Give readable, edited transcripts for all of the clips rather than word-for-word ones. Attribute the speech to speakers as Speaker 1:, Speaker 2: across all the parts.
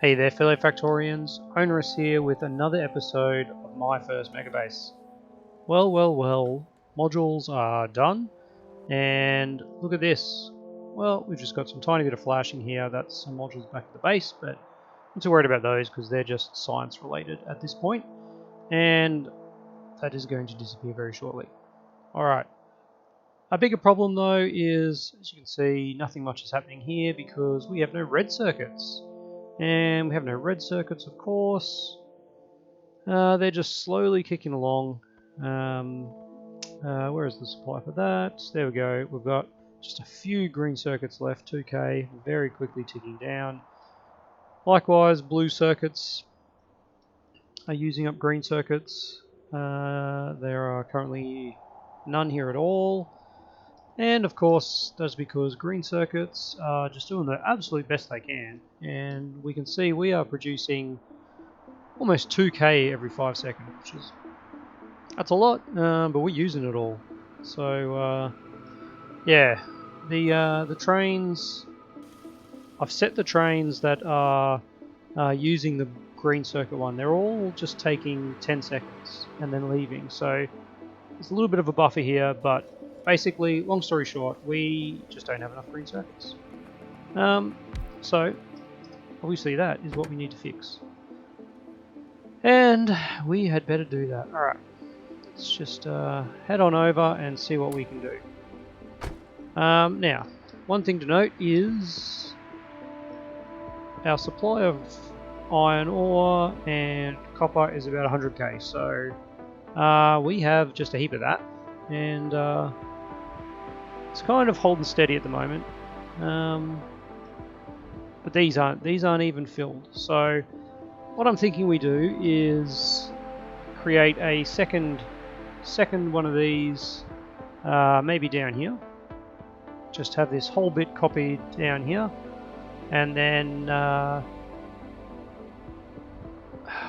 Speaker 1: Hey there fellow Factorians, Onerous here with another episode of my first Megabase. Well, modules are done, and look at this. Well, we've just got some tiny bit of flashing here, that's some modules back at the base, but I'm not too worried about those because they're just science related at this point, and that is going to disappear very shortly. Alright, a bigger problem though is, as you can see, nothing much is happening here because we have no red circuits. And we have no red circuits, of course. They're just slowly kicking along. Where is the supply for that? There we go. We've got just a few green circuits left, 2k, very quickly ticking down. Likewise, blue circuits are using up green circuits. There are currently none here at all. And of course, that's because green circuits are just doing the absolute best they can. And we can see we are producing almost 2k every 5 seconds, which is, that's a lot, but we're using it all. So yeah, the trains, I've set the trains that are using the green circuit one, they're all just taking 10 seconds and then leaving. So there's a little bit of a buffer here, but basically, long story short, we just don't have enough green circuits. So, obviously that is what we need to fix. And we had better do that. Alright, let's just head on over and see what we can do. Now, one thing to note is our supply of iron ore and copper is about 100k, so we have just a heap of that. And it's kind of holding steady at the moment, but these aren't even filled. So what I'm thinking we do is create a second one of these, maybe down here. Just have this whole bit copied down here, and then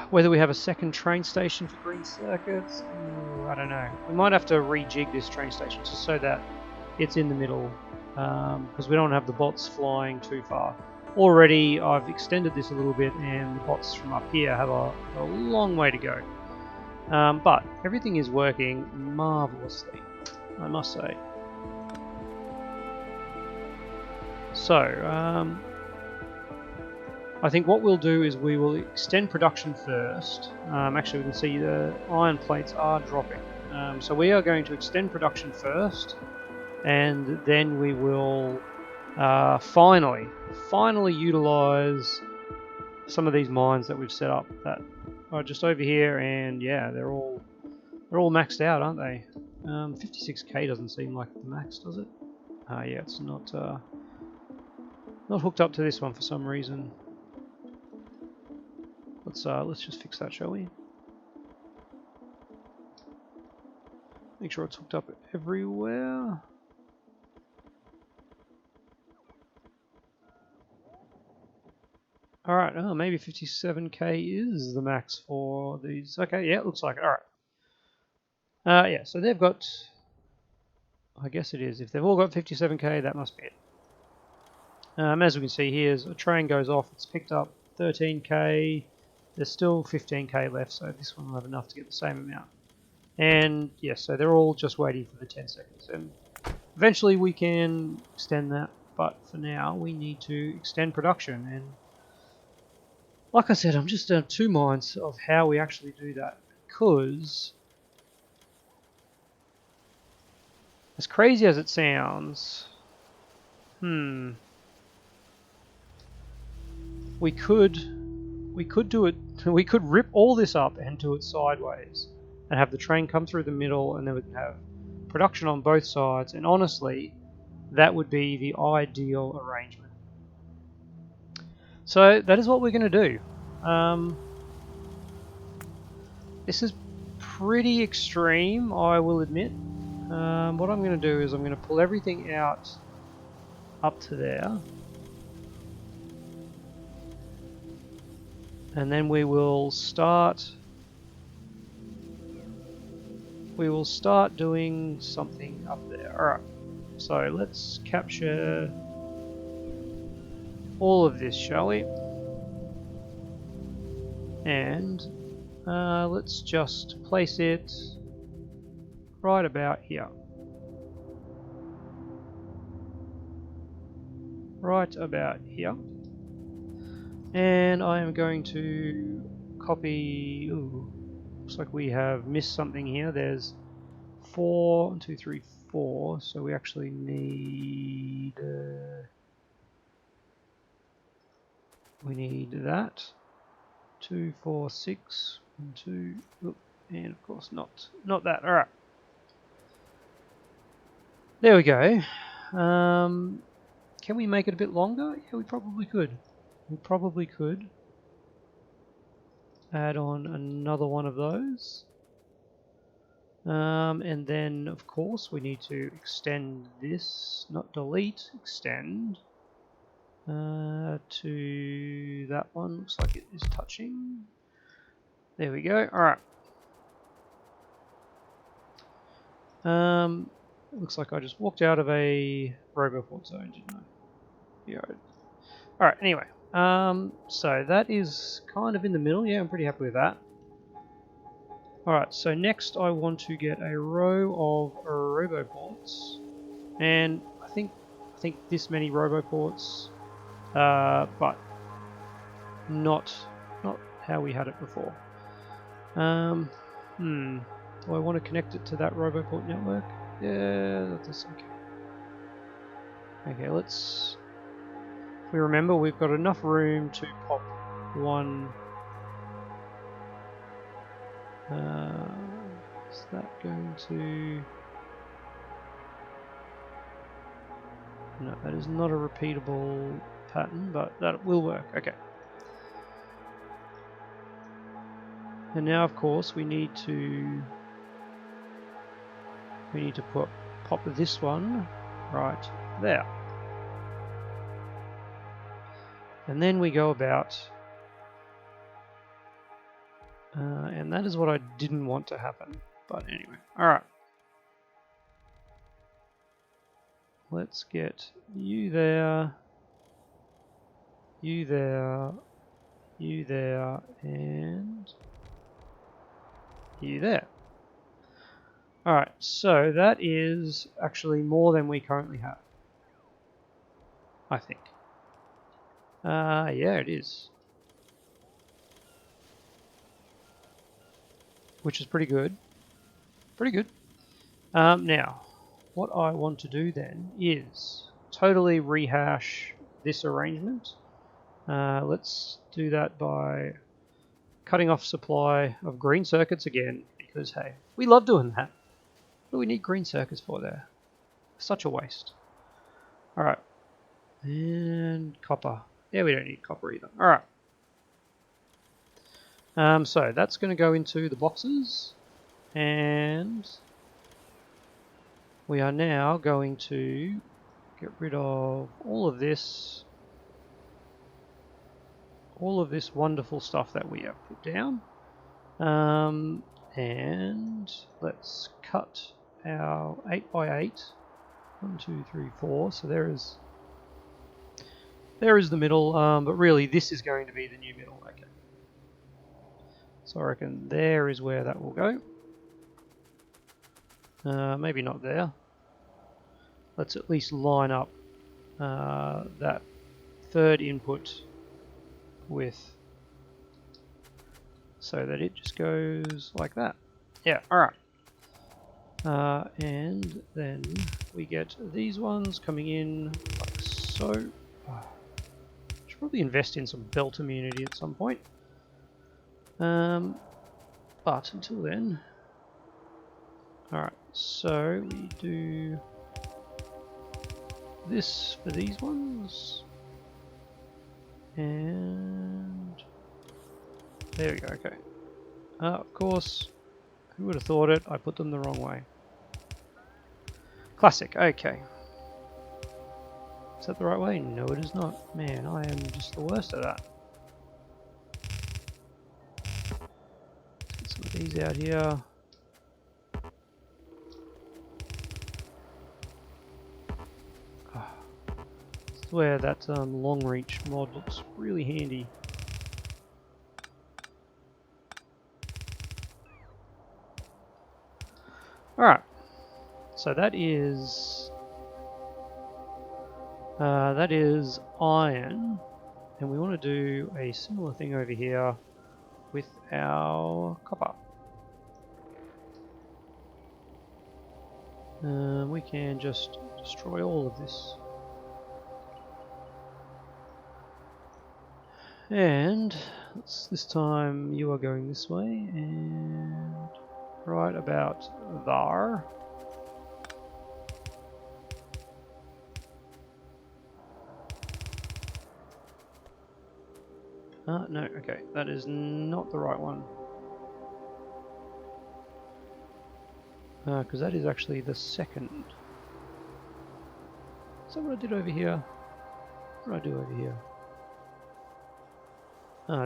Speaker 1: whether we have a second train station for green circuits, I don't know. We might have to rejig this train station just so that it's in the middle, because we don't have the bots flying too far. Already I've extended this a little bit and the bots from up here have a long way to go. But everything is working marvellously, I must say. So, I think what we'll do is we will extend production first. Actually, we can see the iron plates are dropping. So we are going to extend production first, and then we will finally utilize some of these mines that we've set up that are just over here. And yeah, they're all maxed out, aren't they? 56k doesn't seem like the max, does it? Yeah, it's not hooked up to this one for some reason. Let's just fix that, shall we? Make sure it's hooked up everywhere. Alright, oh, maybe 57k is the max for these. Okay, yeah, it looks like it. Alright. Yeah, so they've got, I guess it is. If they've all got 57k, that must be it. As we can see here, as a train goes off, it's picked up 13k. There's still 15k left, so this one will have enough to get the same amount. And yes, so they're all just waiting for the 10 seconds. And eventually we can extend that, but for now we need to extend production. And like I said, I'm just in two minds of how we actually do that, because as crazy as it sounds, we could do it. We could rip all this up and do it sideways and have the train come through the middle, and then we can have production on both sides. And honestly, that would be the ideal arrangement. So that is what we're going to do. This is pretty extreme, I will admit. What I'm going to do is I'm going to pull everything out up to there. And then we will start doing something up there. Alright, so let's capture all of this, shall we? And let's just place it right about here. Right about here. And I am going to copy. Ooh, looks like we have missed something here. There's 4, 1, 2, 3, 4. So we actually need that. 2, 4, 6, 1, 2. Oop, and of course not that. All right. There we go. Can we make it a bit longer? Yeah, we probably could. We probably could add on another one of those. And then, of course, we need to extend this, not delete, extend to that one. Looks like it is touching. There we go. All right. It looks like I just walked out of a Roboport zone, didn't I? Yeah. All right. Anyway, so that is kind of in the middle. Yeah, I'm pretty happy with that. Alright, so next I want to get a row of Roboports, and I think this many Roboports, but not how we had it before. Do I want to connect it to that Roboport network? Yeah, that's okay. Okay, let's. If we remember, we've got enough room to pop one. Is that going to... No, that is not a repeatable pattern, but that will work. Okay. And now, of course, we need to pop this one right there. And then we go about... and that is what I didn't want to happen. But anyway, alright. Let's get you there, you there, you there, and you there. Alright, so that is actually more than we currently have, I think. Yeah, it is. Which is pretty good. Pretty good. Now, what I want to do then is totally rehash this arrangement. Let's do that by cutting off supply of green circuits again, because hey, we love doing that. What do we need green circuits for there? Such a waste. Alright. And copper. Yeah, we don't need copper either. Alright. So that's going to go into the boxes, and we are now going to get rid of all of this wonderful stuff that we have put down, and let's cut our 8x8. 1, 2, 3, 4. So there is the middle, but really this is going to be the new middle. Okay. So I reckon there is where that will go. Maybe not there. Let's at least line up that third input with, so that it just goes like that. Yeah, alright. And then we get these ones coming in like so. Should probably invest in some belt immunity at some point. But until then, alright, so we do this for these ones, and there we go. Okay. Of course, who would have thought it? I put them the wrong way. Classic. Okay. Is that the right way? No, it is not. Man, I am just the worst at that. Let's get some of these out here. This is where that long reach mod looks really handy. Alright, so that is iron, and we want to do a similar thing over here with our copper. We can just destroy all of this. And this time you are going this way, and right about there. No, okay, that is not the right one. Because that is actually the second. Is that what I did over here? What did I do over here?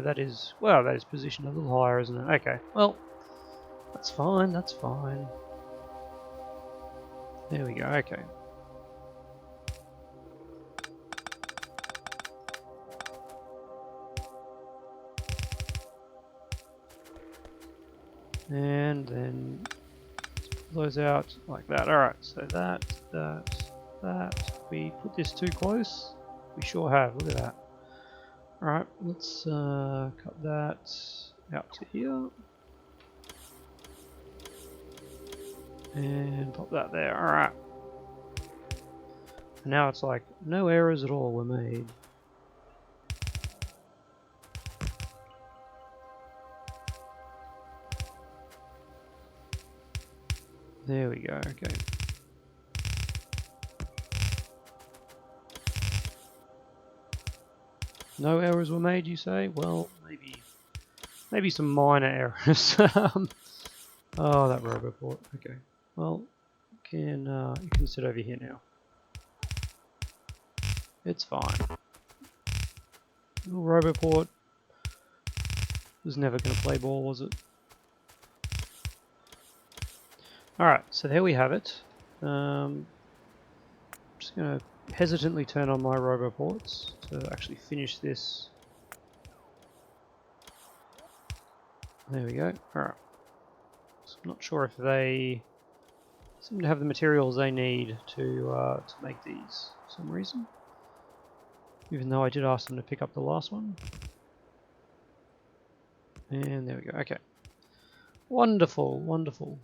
Speaker 1: That is, well, that is positioned a little higher, isn't it? Okay, well, that's fine, that's fine. There we go, okay. And then pull those out like that. Alright, so that. We put this too close? We sure have, look at that. Alright, let's cut that out to here. And pop that there, alright. Now it's like, no errors at all were made. There we go, okay. No errors were made, you say? Well, maybe some minor errors. Oh, that roboport. Okay. Well, you can sit over here now. It's fine. Little roboport was never going to play ball, was it? Alright, so there we have it. I'm just going to hesitantly turn on my roboports to actually finish this. There we go. Alright. So I'm not sure if they seem to have the materials they need to make these for some reason. Even though I did ask them to pick up the last one. And there we go. Okay. Wonderful, wonderful.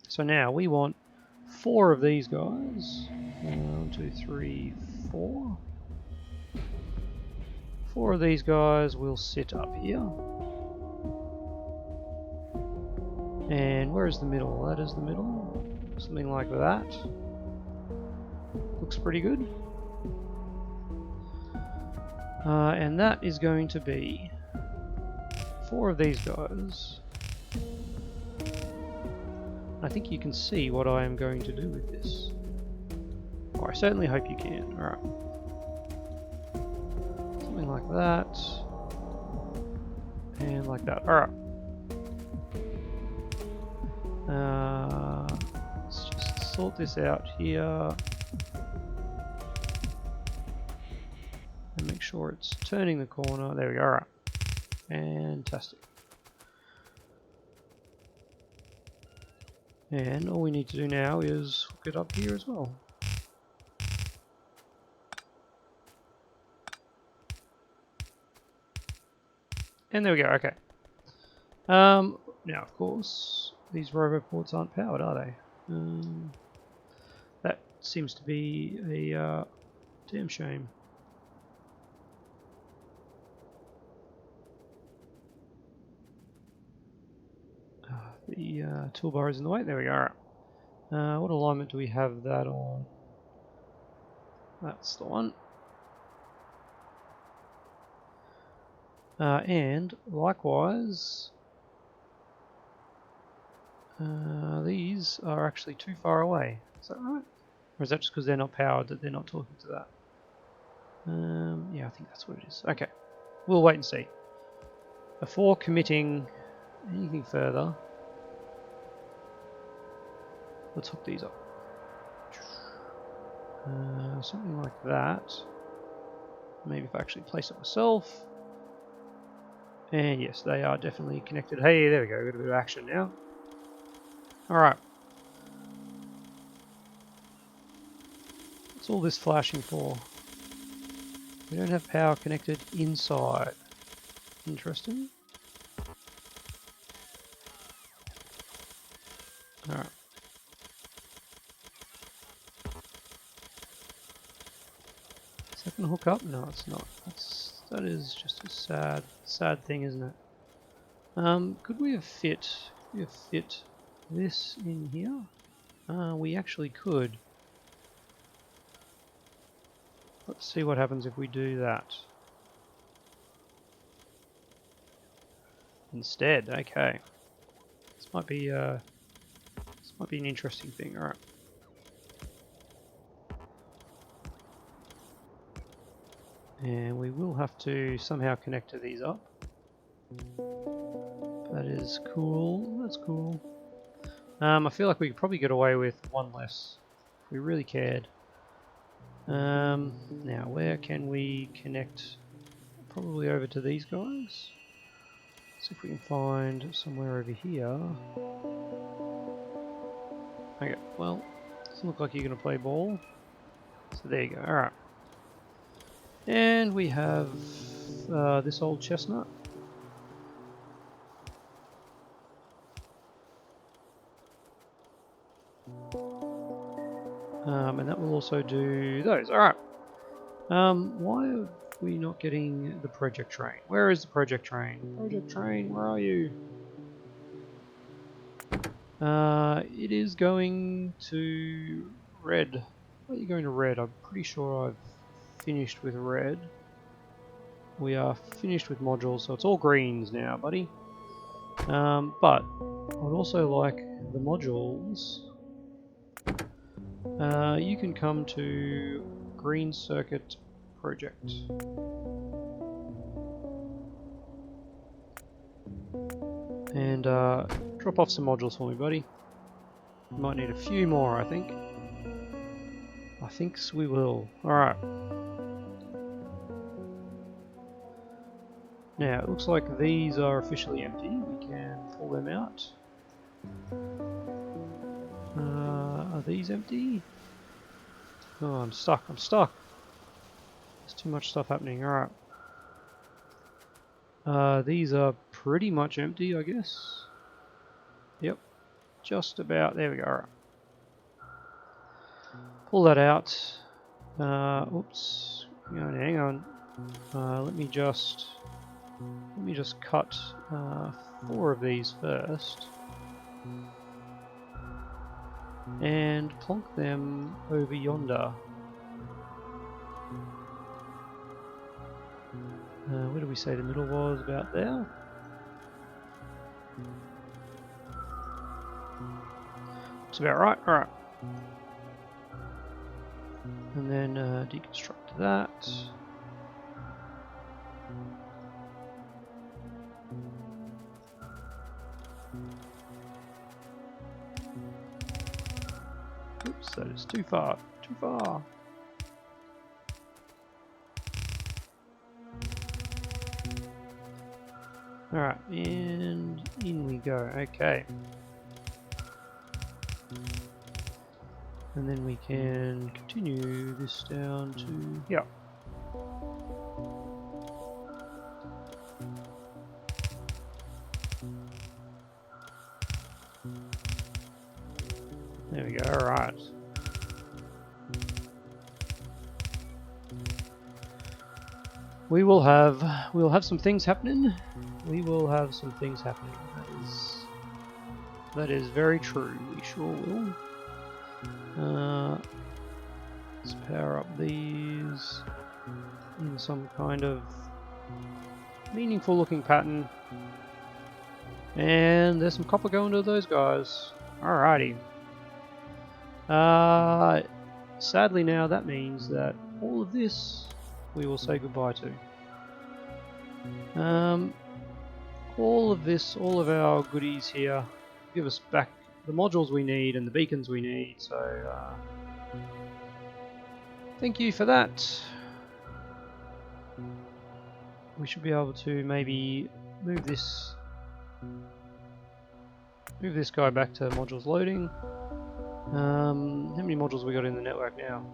Speaker 1: So now we want 4 of these guys. 1, 2, 3, 4. 4 of these guys will sit up here. And where is the middle? That is the middle. Something like that. Looks pretty good. And that is going to be 4 of these guys. I think you can see what I am going to do with this. Oh, I certainly hope you can. Alright. Something like that. And like that. Alright. Let's just sort this out here. And make sure it's turning the corner. There we go. Alright. Fantastic. And all we need to do now is hook it up here as well. And there we go, okay. Now of course, these roboports aren't powered, are they? That seems to be a damn shame. The toolbar is in the way. There we go. Alright. What alignment do we have that on? That's the one. And likewise, these are actually too far away. Is that right? Or is that just because they're not powered that they're not talking to that? Yeah, I think that's what it is. Okay. We'll wait and see. Before committing anything further, let's hook these up. Something like that. Maybe if I actually place it myself. And yes, they are definitely connected. Hey, there we go. Got a bit of action now. Alright. What's all this flashing for? We don't have power connected inside. Interesting. Alright. Is that gonna hook up? No, it's not. That is just a sad thing, isn't it? Could we have fit this in here? We actually could. Let's see what happens if we do that. Instead, okay. This might be an interesting thing. All right. And we will have to somehow connect to these up. That is cool. That's cool. I feel like we could probably get away with one less if we really cared. Now, where can we connect? Probably over to these guys. See if we can find somewhere over here. Okay, well, doesn't look like you're going to play ball. So there you go. Alright. And we have this old chestnut. And that will also do those. Alright. Why are we not getting the project train? Where is the project train? Project train, where are you? It is going to red. Why are you going to red? I'm pretty sure I've finished with red. We are finished with modules, so it's all greens now, buddy. But I would also like the modules. You can come to green circuit project. And drop off some modules for me, buddy. Might need a few more, I think. I think we will. Alright. Now, it looks like these are officially empty. We can pull them out. Are these empty? Oh, I'm stuck. I'm stuck. There's too much stuff happening. Alright. These are pretty much empty, I guess. Yep. Just about. There we go. Alright. Pull that out. Oops. Hang on. Let me just cut 4 of these first. And plonk them over yonder. Where do we say the middle was? About there? It's about right. Alright. And then deconstruct that. Oops, that is too far. Too far. Alright, and in we go. Okay. And then we can continue this down to here. There we go. Alright. We'll have some things happening. We will have some things happening. That is very true. We sure will. Let's power up these in some kind of meaningful looking pattern. And there's some copper going to those guys. Alrighty. Sadly now that means that all of this we will say goodbye to. All of this, all of our goodies here, give us back the modules we need and the beacons we need, so thank you for that. We should be able to maybe move this guy back to modules loading. How many modules we got in the network now?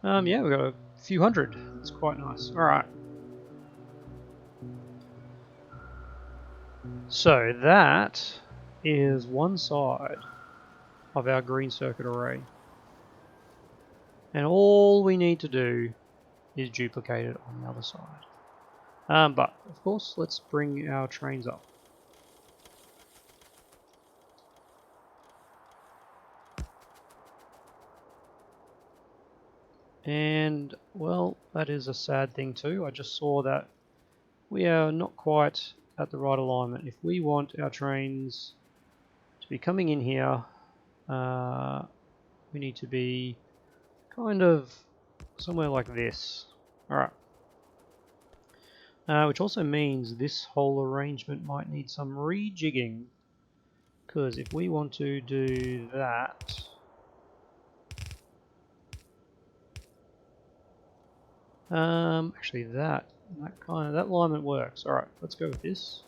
Speaker 1: Yeah, we've got a few hundred. It's quite nice. Alright. So that is one side of our green circuit array. And all we need to do is duplicate it on the other side. But, of course, let's bring our trains up. And, well, that is a sad thing too. I just saw that we are not quite at the right alignment. If we want our trains to be coming in here, we need to be kind of somewhere like this. Alright. Which also means this whole arrangement might need some rejigging. Because if we want to do that... actually that alignment works. Alright, let's go with this.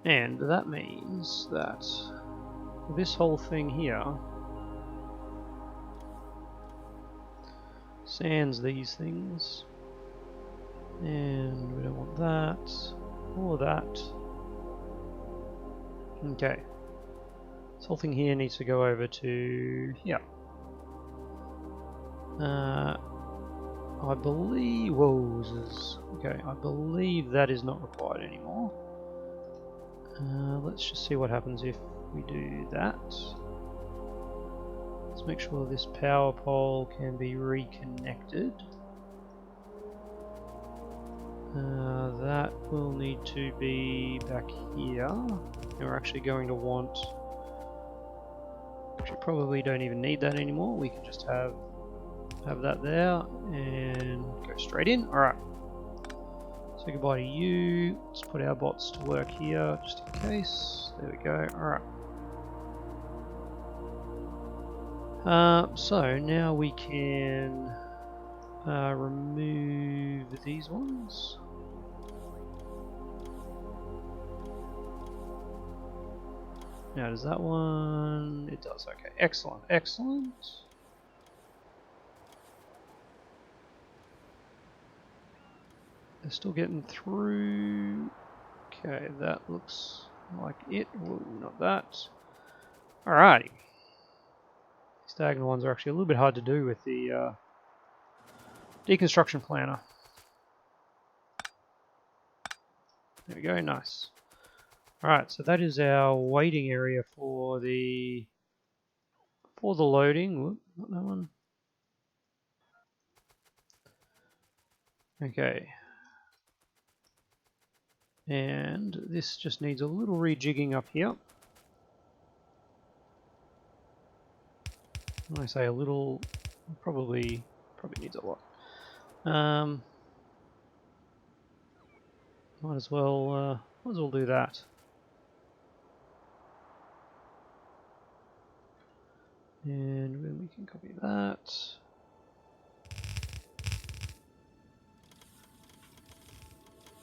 Speaker 1: And that means that this whole thing here sans these things, and we don't want that or that. Okay, this whole thing here needs to go over to here. I believe, okay, I believe that is not required anymore. Let's just see what happens if we do that. Let's make sure this power pole can be reconnected. That will need to be back here. And we're actually going to want... Actually, probably don't even need that anymore. We can just have that there and go straight in. Alright. Say goodbye to you. Let's put our bots to work here just in case. There we go. Alright. So now we can remove these ones. Now does that one? It does. Okay. Excellent. Excellent. They're still getting through. Okay, that looks like it. Whoa, not that. Alrighty. These diagonal ones are actually a little bit hard to do with the deconstruction planner. There we go, nice. Alright, so that is our waiting area for the loading. Whoop, not that one. Okay. And this just needs a little rejigging up here. When I say a little, probably needs a lot. Might as well do that. And then we can copy that.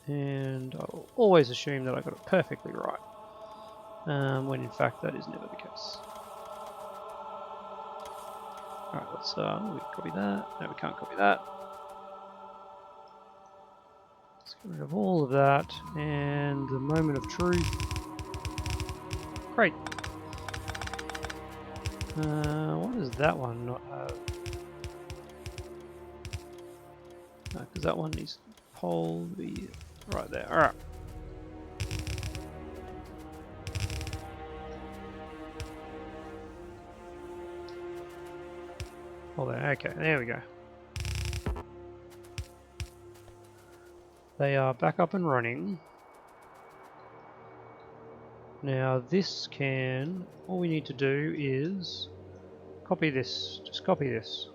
Speaker 1: And I'll always assume that I got it perfectly right, when in fact that is never the case. Alright, let's we can copy that. No, we can't copy that. Let's get rid of all of that, and the moment of truth. Great. Why does that one not have? No, because that one needs pole be right there. Alright. Oh, there. Okay, there we go. They are back up and running. Now this can, all we need to do is copy this, just copy this.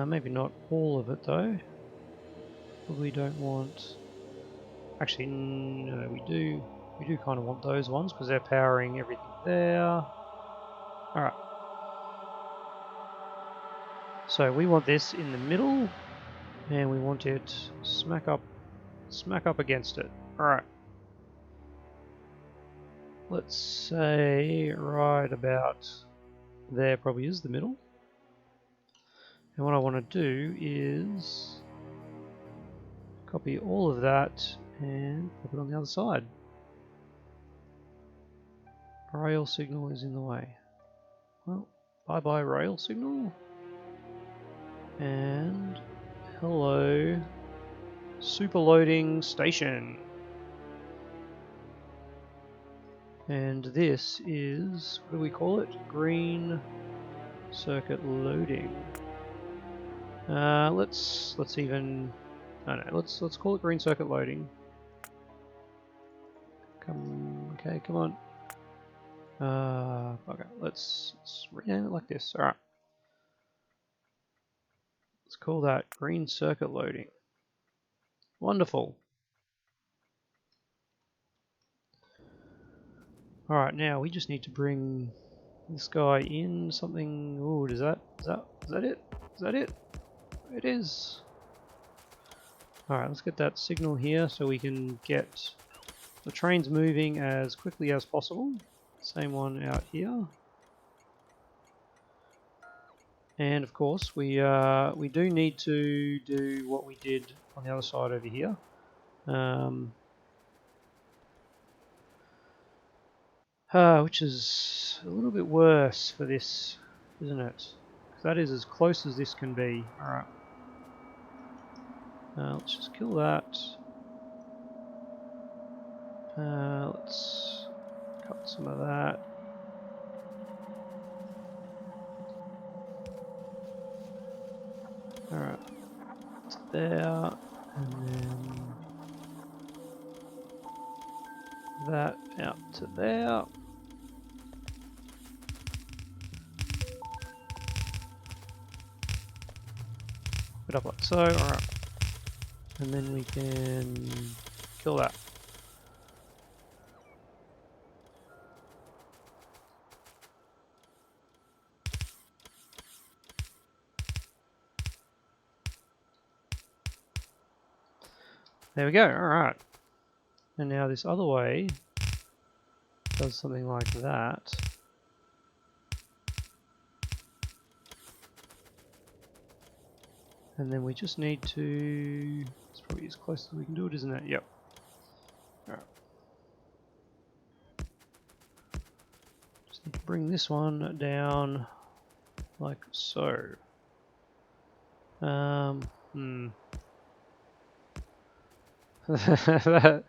Speaker 1: Maybe not all of it though. Probably don't want, actually no, we do kind of want those ones because they're powering everything there. Alright. So we want this in the middle, and we want it smack up smack up against it. Alright. Let's say right about there probably is the middle. And what I want to do is copy all of that and put it on the other side. Rail signal is in the way. Well, bye bye rail signal. And hello super loading station. And this is, what do we call it? Green circuit loading. Let's even, no, let's call it green circuit loading. Okay, come on. Okay, let's rename it like this. All right. Let's call that green circuit loading. Wonderful. All right, now we just need to bring this guy in something. Ooh, is that it? Is that it? It is. Alright, let's get that signal here so we can get the trains moving as quickly as possible. Same one out here. And of course, we do need to do what we did on the other side over here. Which is a little bit worse for this, isn't it? 'Cause that is as close as this can be. Alright. Let's just kill that. Let's cut some of that. Alright, to there, and then that out to there. Put up like so, alright. And then we can kill that. There we go, alright. And now this other way does something like that. And then we just need to, it's probably as close as we can do it, isn't it? Yep. Alright. Just need to bring this one down like so. that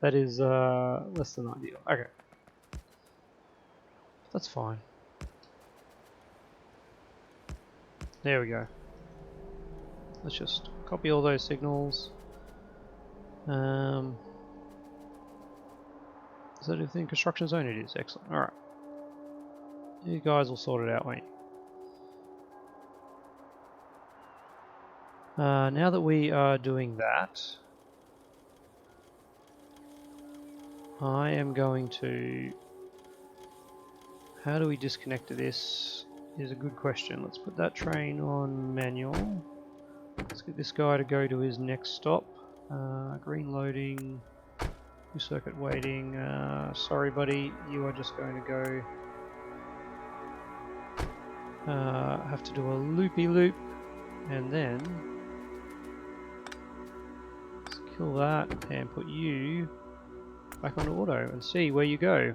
Speaker 1: is less than ideal. Okay. That's fine. There we go. Let's just copy all those signals. Is that everything? Construction zone? It is. Excellent. Alright. You guys will sort it out, won't you? Now that we are doing that, I am going to... How do we disconnect to this is a good question. Let's put that train on manual. Let's get this guy to go to his next stop. Green loading, new circuit waiting. Sorry buddy, you are just going to go have to do a loopy loop, and then let's kill that and put you back onto auto and see where you go.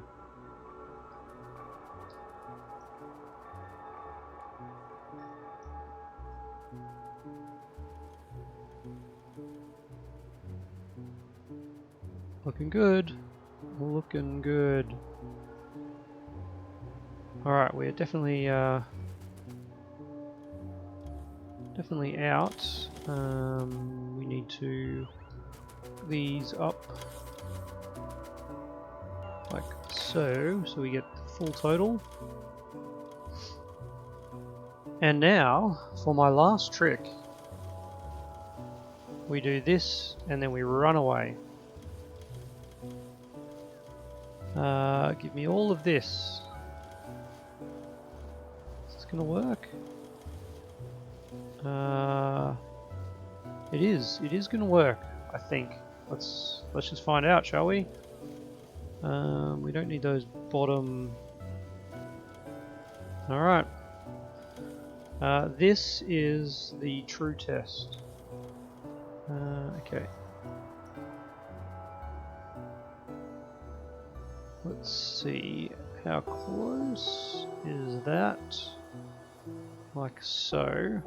Speaker 1: Looking good. Looking good. Alright, we're definitely definitely out. We need to put these up like so, so we get the full total. And now, for my last trick, we do this and then we run away. Give me all of this. Is this gonna work? It is gonna work, I think. let's just find out, shall we? We don't need those bottom. All right. This is the true test. Okay. Let's see. How close is that? Like so.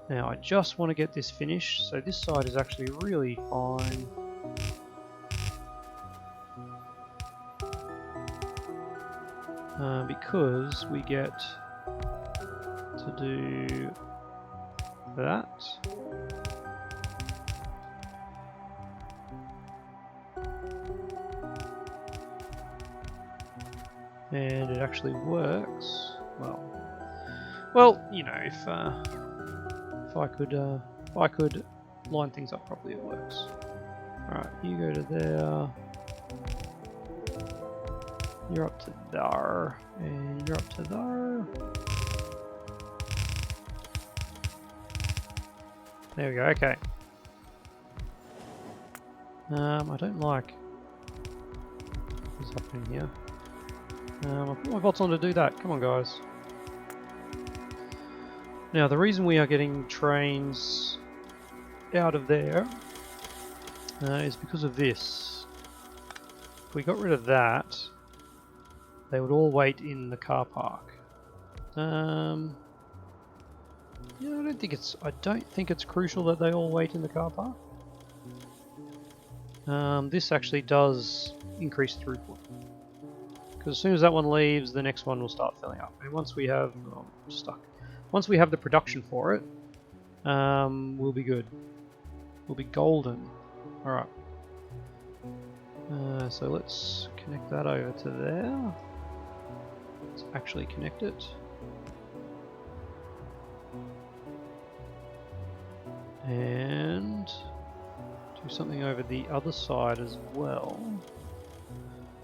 Speaker 1: Now I just want to get this finished, so this side is actually really fine. Because we get to do that. And it actually works. Well, you know, if I could line things up properly, it works. All right, you go to there. You're up to there, and you're up to there. There we go. Okay. I don't like what's happening here. I put my bots on to do that. Come on, guys. Now, the reason we are getting trains out of there is because of this. If we got rid of that, they would all wait in the car park. Yeah, I don't think it's crucial that they all wait in the car park. This actually does increase throughput, because as soon as that one leaves, the next one will start filling up. And once we have, I'm stuck. Once we have the production for it, we'll be good. We'll be golden. All right. So let's connect that over to there. Let's actually connect it. And do something over the other side as well.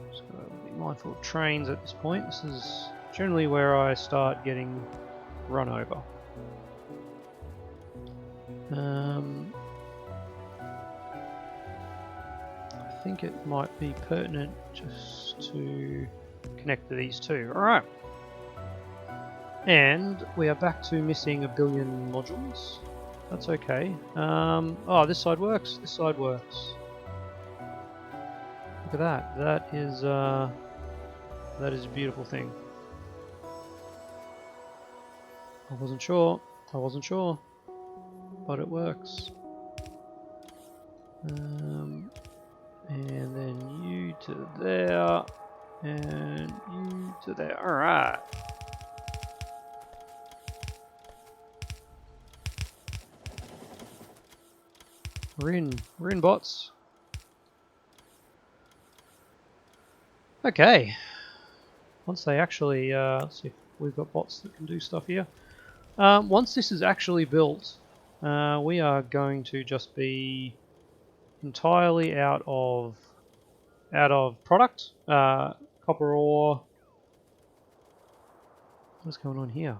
Speaker 1: Just gotta be mindful of trains at this point. This is generally where I start getting run over. I think it might be pertinent just to connect to these two. Alright. And we are back to missing 1 billion modules. That's okay. Oh, this side works. This side works. Look at that. That is a beautiful thing. I wasn't sure, but it works. And then you to there, and you to there. All right. We're in bots. Okay. Once they actually, let's see if we've got bots that can do stuff here. Once this is actually built, we are going to just be entirely out of product. Copper ore. What's going on here?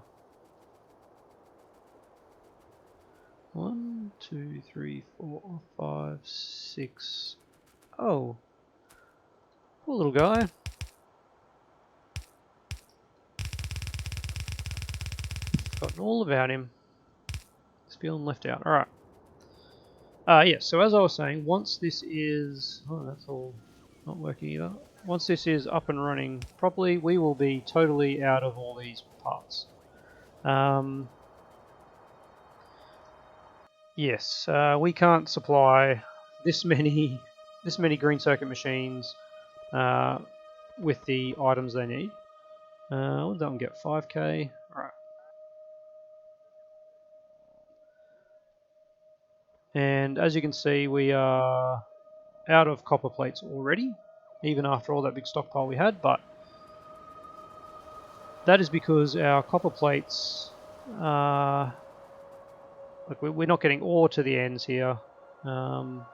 Speaker 1: 1, 2, 3, 4, 5, 6. Oh, poor little guy. Forgotten all about him. He's feeling left out. All right. Yeah. So as I was saying, once this is, that's all not working either. Once this is up and running properly, we will be totally out of all these parts. Yes, we can't supply this many green circuit machines with the items they need. What did that one get? 5k. All right. And as you can see, we are out of copper plates already, even after all that big stockpile we had, but that is because our copper plates are, like, we're not getting ore to the ends here. We're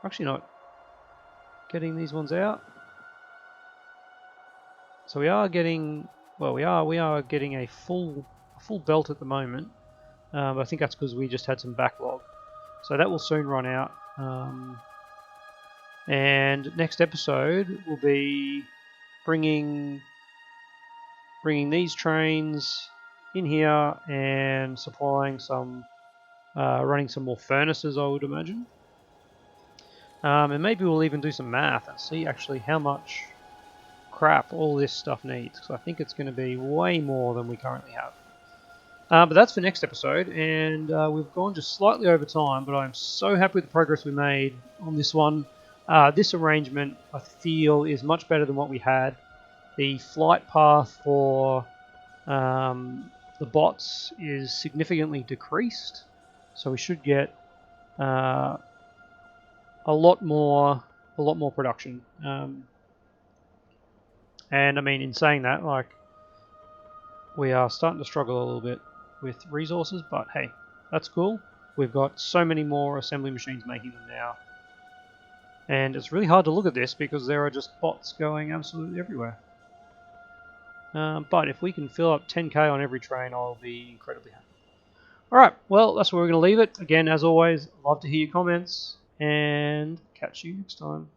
Speaker 1: actually not getting these ones out. So we are getting, well, we are getting a full belt at the moment. I think that's because we just had some backlog. So that will soon run out. And next episode will be bringing these trains in here and supplying some, running some more furnaces, I would imagine. And maybe we'll even do some math and see actually how much crap all this stuff needs, because I think it's going to be way more than we currently have. But that's for next episode, and we've gone just slightly over time, but I'm so happy with the progress we made on this one. This arrangement, I feel, is much better than what we had. The flight path for the bots is significantly decreased, so we should get a lot more production. And I mean, in saying that, like, we are starting to struggle a little bit with resources, but hey, that's cool. We've got so many more assembly machines making them now. And it's really hard to look at this because there are just bots going absolutely everywhere. But if we can fill up 10k on every train, I'll be incredibly happy. Alright, well, that's where we're going to leave it. Again, as always, love to hear your comments, and catch you next time.